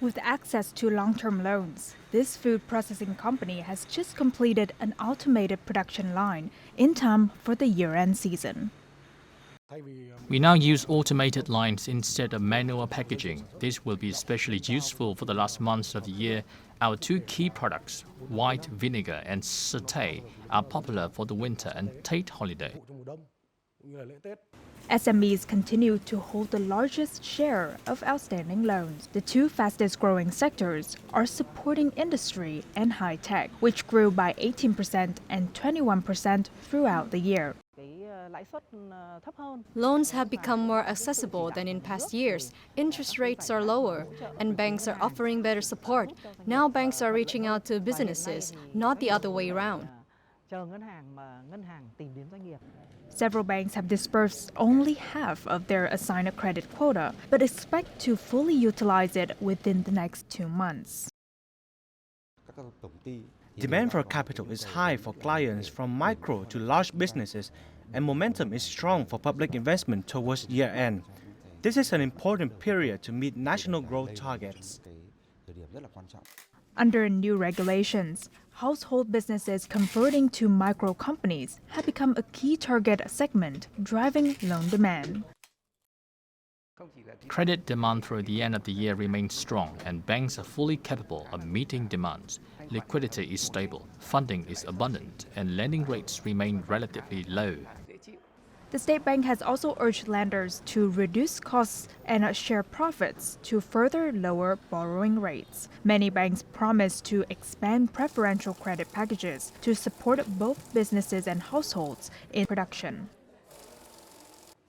With access to long-term loans, this food processing company has just completed an automated production line in time for the year-end season. We now use automated lines instead of manual packaging. This will be especially useful for the last months of the year. Our two key products, white vinegar and satay, are popular for the winter and Tet holiday. SMEs continue to hold the largest share of outstanding loans. The two fastest growing sectors are supporting industry and high tech, which grew by 18% and 21% throughout the year. Loans have become more accessible than in past years. Interest rates are lower, and banks are offering better support. Now banks are reaching out to businesses, not the other way around. Several banks have disbursed only half of their assigned credit quota, but expect to fully utilize it within the next 2 months. Demand for capital is high for clients from micro to large businesses, and momentum is strong for public investment towards year-end. This is an important period to meet national growth targets. Under new regulations, household businesses converting to micro companies have become a key target segment, driving loan demand. Credit demand through the end of the year remains strong, and banks are fully capable of meeting demands. Liquidity is stable, funding is abundant, and lending rates remain relatively low. The State Bank has also urged lenders to reduce costs and share profits to further lower borrowing rates. Many banks promise to expand preferential credit packages to support both businesses and households in production.